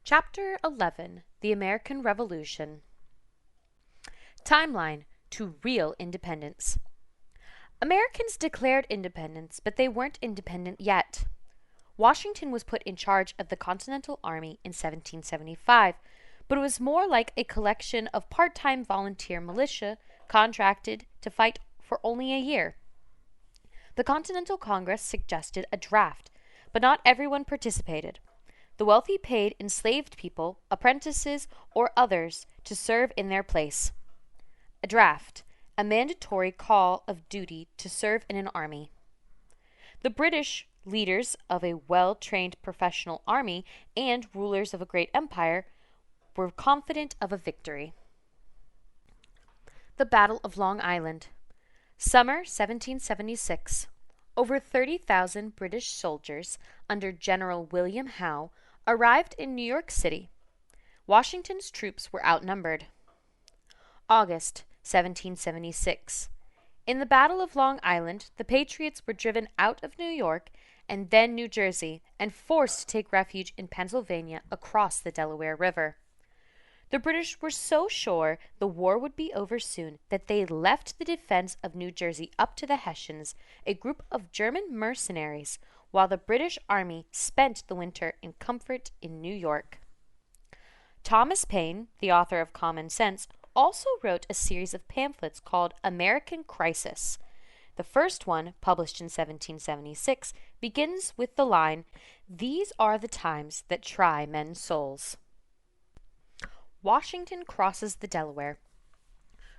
Chapter 11: The American Revolution. Timeline to real independence. Americans declared independence, but they weren't independent yet. Washington was put in charge of the Continental Army in 1775, but it was more like a collection of part-time volunteer militia contracted to fight for only a year. The Continental Congress suggested a draft, but not everyone participated. The wealthy paid enslaved people, apprentices, or others to serve in their place. A draft, a mandatory call of duty to serve in an army. The British, leaders of a well-trained professional army and rulers of a great empire, were confident of a victory. The Battle of Long Island. Summer 1776. Over 30,000 British soldiers under General William Howe arrived in New York City. Washington's troops were outnumbered. August 1776. In the Battle of Long Island, the Patriots were driven out of New York and then New Jersey and forced to take refuge in Pennsylvania across the Delaware River. The British were so sure the war would be over soon that they left the defense of New Jersey up to the Hessians, a group of German mercenaries, while the British army spent the winter in comfort in New York. Thomas Paine, the author of Common Sense, also wrote a series of pamphlets called American Crisis. The first one, published in 1776, begins with the line, "These are the times that try men's souls." Washington crosses the Delaware.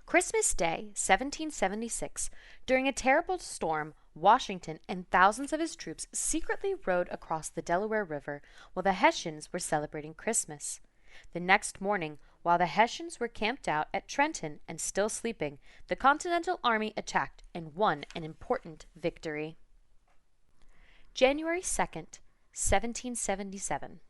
Christmas Day, 1776, during a terrible storm, Washington and thousands of his troops secretly rowed across the Delaware River while the Hessians were celebrating Christmas. The next morning, while the Hessians were camped out at Trenton and still sleeping, the Continental Army attacked and won an important victory. January 2nd, 1777.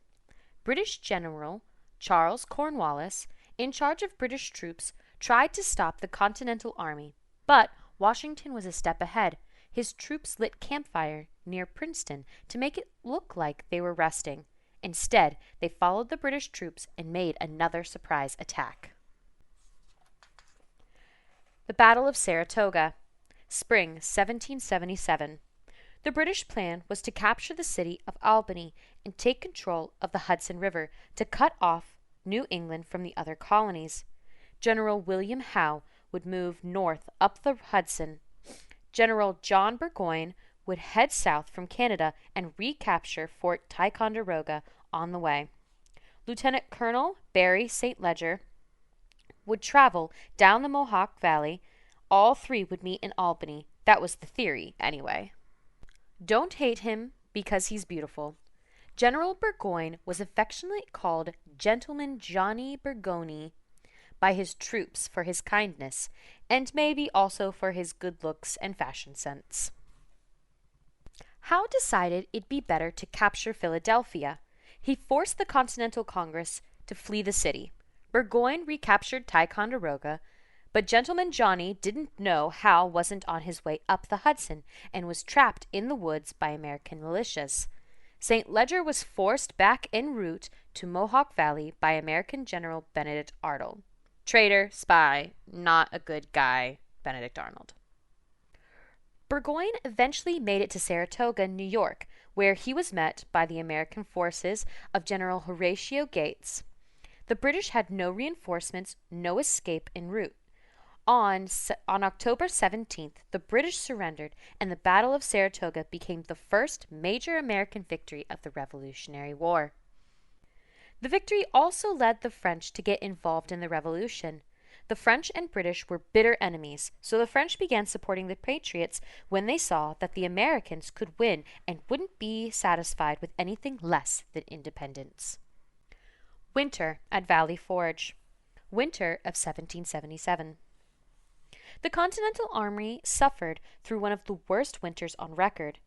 British General Charles Cornwallis, in charge of British troops, tried to stop the Continental Army, but Washington was a step ahead. His troops lit campfire near Princeton to make it look like they were resting. Instead, they followed the British troops and made another surprise attack. The Battle of Saratoga, Spring 1777. The British plan was to capture the city of Albany and take control of the Hudson River to cut off New England from the other colonies. General William Howe would move north up the Hudson. General John Burgoyne would head south from Canada and recapture Fort Ticonderoga on the way. Lieutenant Colonel Barry St. Leger would travel down the Mohawk Valley. All three would meet in Albany. That was the theory, anyway. Don't hate him because he's beautiful. General Burgoyne was affectionately called Gentleman Johnny Burgoyne by his troops for his kindness, and maybe also for his good looks and fashion sense. Howe decided it'd be better to capture Philadelphia. He forced the Continental Congress to flee the city. Burgoyne recaptured Ticonderoga, but Gentleman Johnny didn't know Howe wasn't on his way up the Hudson and was trapped in the woods by American militias. St. Leger was forced back en route to Mohawk Valley by American General Benedict Arnold. Traitor, spy, not a good guy, Benedict Arnold. Burgoyne eventually made it to Saratoga, New York, where he was met by the American forces of General Horatio Gates. The British had no reinforcements, no escape en route. On October 17th, the British surrendered, and the Battle of Saratoga became the first major American victory of the Revolutionary War. The victory also led the French to get involved in the Revolution. The French and British were bitter enemies, so the French began supporting the Patriots when they saw that the Americans could win and wouldn't be satisfied with anything less than independence. Winter at Valley Forge. Winter of 1777. The Continental Army suffered through one of the worst winters on record.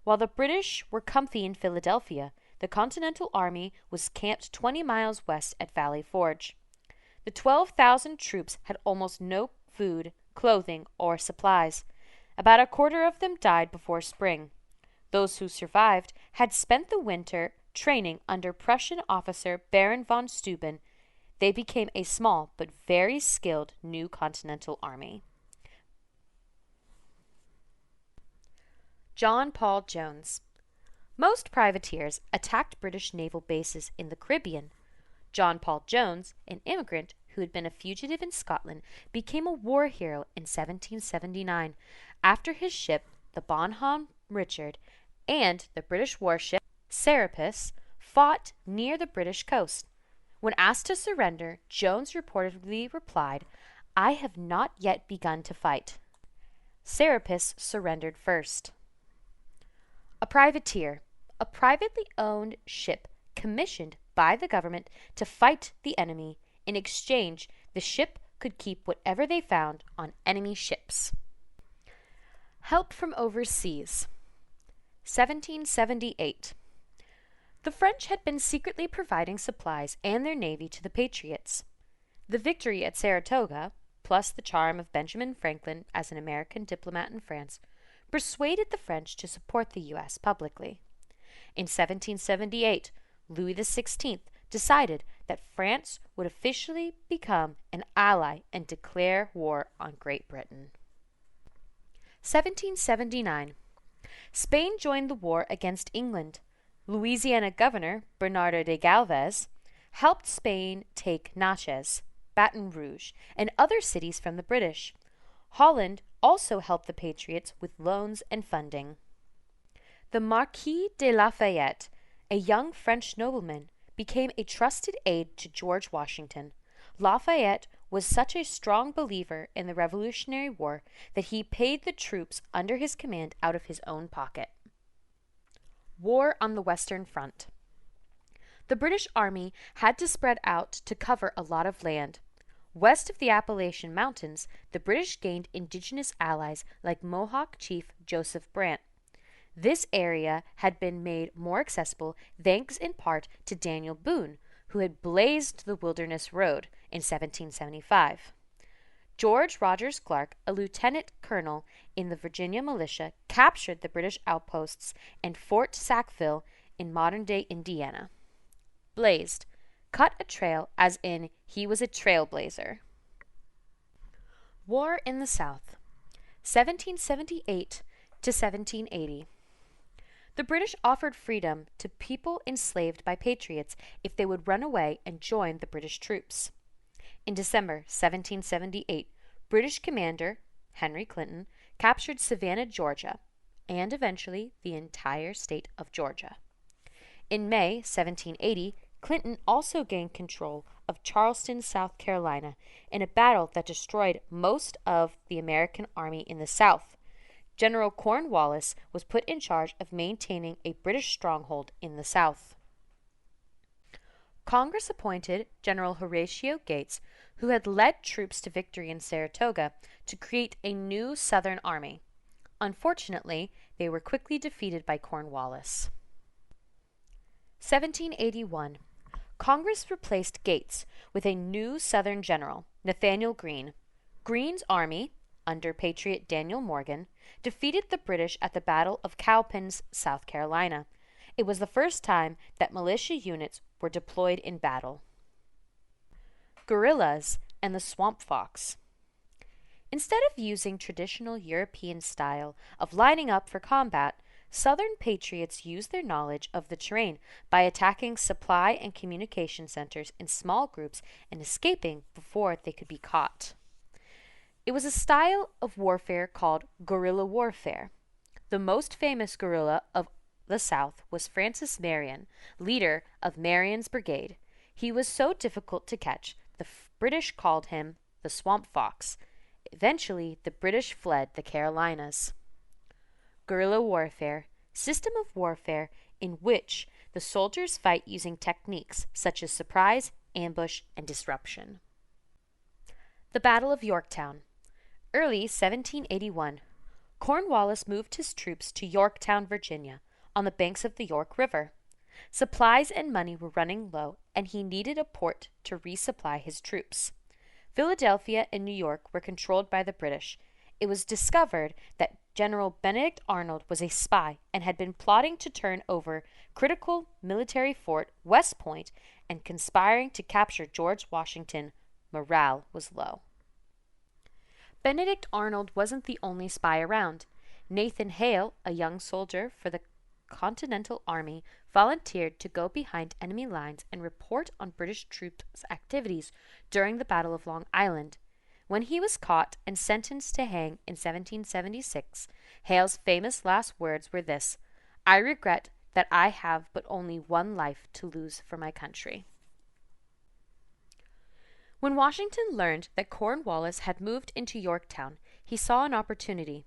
While the British were comfy in Philadelphia, the Continental Army was camped 20 miles west at Valley Forge. The 12,000 troops had almost no food, clothing, or supplies. About a quarter of them died before spring. Those who survived had spent the winter training under Prussian officer Baron von Steuben, they became a small but very skilled new continental army. John Paul Jones. Most privateers attacked British naval bases in the Caribbean. John Paul Jones, an immigrant who had been a fugitive in Scotland, became a war hero in 1779 after his ship, the Bonhomme Richard, and the British warship Serapis fought near the British coast. When asked to surrender, Jones reportedly replied, "I have not yet begun to fight." Serapis surrendered first. A privateer, a privately owned ship commissioned by the government to fight the enemy. In exchange, the ship could keep whatever they found on enemy ships. Help from overseas. 1778. The French had been secretly providing supplies and their navy to the Patriots. The victory at Saratoga, plus the charm of Benjamin Franklin as an American diplomat in France, persuaded the French to support the U.S. publicly. In 1778, Louis XVI decided that France would officially become an ally and declare war on Great Britain. 1779. Spain joined the war against England. Louisiana Governor Bernardo de Galvez helped Spain take Natchez, Baton Rouge, and other cities from the British. Holland also helped the Patriots with loans and funding. The Marquis de Lafayette, a young French nobleman, became a trusted aide to George Washington. Lafayette was such a strong believer in the Revolutionary War that he paid the troops under his command out of his own pocket. War on the Western Front. The British Army had to spread out to cover a lot of land. West of the Appalachian Mountains, the British gained indigenous allies like Mohawk chief Joseph Brant. This area had been made more accessible thanks in part to Daniel Boone, who had blazed the Wilderness Road in 1775. George Rogers Clark, a lieutenant colonel in the Virginia militia, captured the British outposts and Fort Sackville in modern-day Indiana. Blazed, cut a trail as in he was a trailblazer. War in the South, 1778 to 1780. The British offered freedom to people enslaved by patriots if they would run away and join the British troops. In December 1778, British commander Henry Clinton captured Savannah, Georgia, and eventually the entire state of Georgia. In May 1780, Clinton also gained control of Charleston, South Carolina, in a battle that destroyed most of the American army in the South. General Cornwallis was put in charge of maintaining a British stronghold in the South. Congress appointed General Horatio Gates, who had led troops to victory in Saratoga, to create a new Southern army. Unfortunately, they were quickly defeated by Cornwallis. 1781. Congress replaced Gates with a new Southern general, Nathanael Greene. Greene's army, under Patriot Daniel Morgan, defeated the British at the Battle of Cowpens, South Carolina. It was the first time that militia units were deployed in battle. Guerrillas and the Swamp Fox. Instead of using traditional European style of lining up for combat, Southern patriots used their knowledge of the terrain by attacking supply and communication centers in small groups and escaping before they could be caught. It was a style of warfare called guerrilla warfare. The most famous guerrilla of the South was Francis Marion, leader of Marion's Brigade. He was so difficult to catch, the British called him the Swamp Fox. Eventually, the British fled the Carolinas. Guerrilla warfare, system of warfare in which the soldiers fight using techniques such as surprise, ambush, and disruption. The Battle of Yorktown. Early 1781, Cornwallis moved his troops to Yorktown, Virginia, on the banks of the York River. Supplies and money were running low, and he needed a port to resupply his troops. Philadelphia and New York were controlled by the British. It was discovered that General Benedict Arnold was a spy and had been plotting to turn over critical military fort West Point and conspiring to capture George Washington. Morale was low. Benedict Arnold wasn't the only spy around. Nathan Hale, a young soldier for the Continental Army, volunteered to go behind enemy lines and report on British troops' activities during the Battle of Long Island. When he was caught and sentenced to hang in 1776, Hale's famous last words were this: "I regret that I have but only one life to lose for my country." When Washington learned that Cornwallis had moved into Yorktown, he saw an opportunity.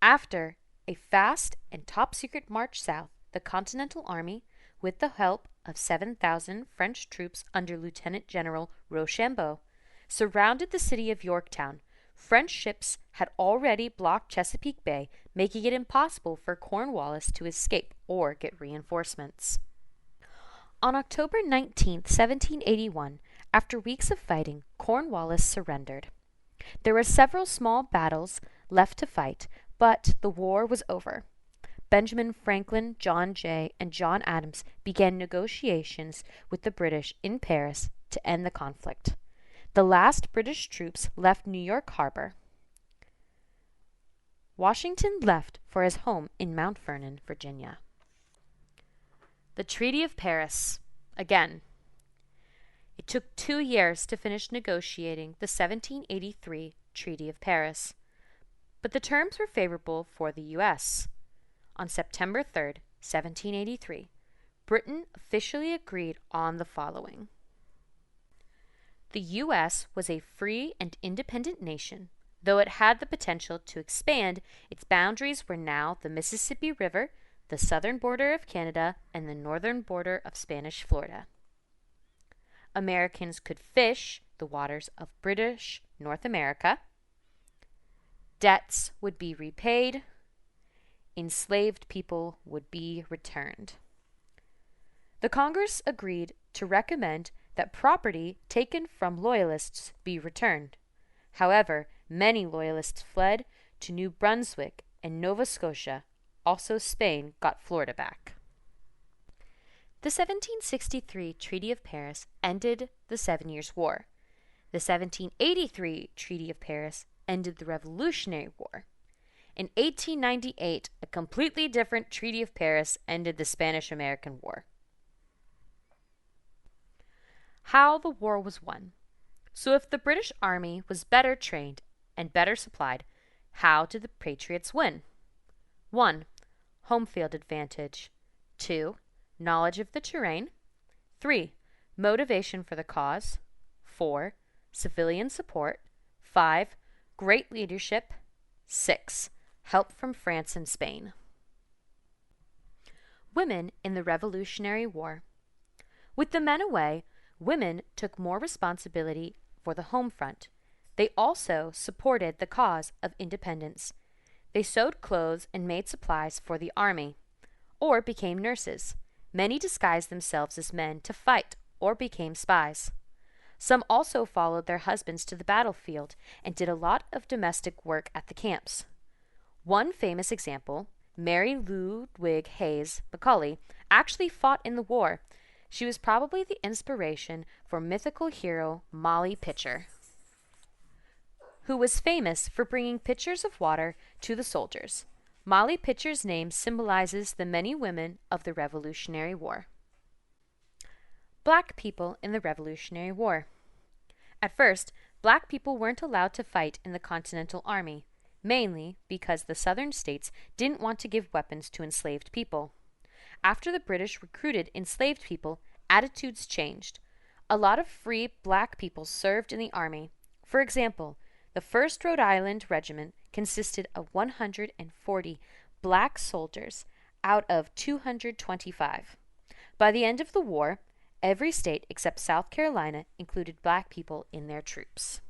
After a fast and top-secret march south, the Continental Army, with the help of 7,000 French troops under Lieutenant General Rochambeau, surrounded the city of Yorktown. French ships had already blocked Chesapeake Bay, making it impossible for Cornwallis to escape or get reinforcements. On October 19, 1781, after weeks of fighting, Cornwallis surrendered. There were several small battles left to fight, but the war was over. Benjamin Franklin, John Jay, and John Adams began negotiations with the British in Paris to end the conflict. The last British troops left New York Harbor. Washington left for his home in Mount Vernon, Virginia. The Treaty of Paris. Again, it took 2 years to finish negotiating the 1783 Treaty of Paris, but the terms were favorable for the U.S. On September 3, 1783, Britain officially agreed on the following. The U.S. was a free and independent nation. Though it had the potential to expand, its boundaries were now the Mississippi River, the southern border of Canada, and the northern border of Spanish Florida. Americans could fish the waters of British North America. Debts would be repaid. Enslaved people would be returned. The Congress agreed to recommend that property taken from Loyalists be returned. However, many Loyalists fled to New Brunswick and Nova Scotia. Also, Spain got Florida back. The 1763 Treaty of Paris ended the 7 Years' War. The 1783 Treaty of Paris ended the Revolutionary War. In 1898, a completely different Treaty of Paris ended the Spanish-American War. How the war was won. So if the British Army was better trained and better supplied, how did the Patriots win? 1. Home field advantage. 2. Knowledge of the terrain. 3. Motivation for the cause. 4. Civilian support. 5. Great leadership. 6. Help from France and Spain. Women in the Revolutionary War. With the men away, women took more responsibility for the home front. They also supported the cause of independence. They sewed clothes and made supplies for the army, or became nurses. Many disguised themselves as men to fight or became spies. Some also followed their husbands to the battlefield and did a lot of domestic work at the camps. One famous example, Mary Ludwig Hayes Macaulay, actually fought in the war. She was probably the inspiration for mythical hero Molly Pitcher, who was famous for bringing pitchers of water to the soldiers. Molly Pitcher's name symbolizes the many women of the Revolutionary War. Black people in the Revolutionary War. At first, black people weren't allowed to fight in the Continental Army, mainly because the southern states didn't want to give weapons to enslaved people. After the British recruited enslaved people, attitudes changed. A lot of free black people served in the army. For example, the 1st Rhode Island Regiment consisted of 140 black soldiers out of 225. By the end of the war, every state except South Carolina included black people in their troops.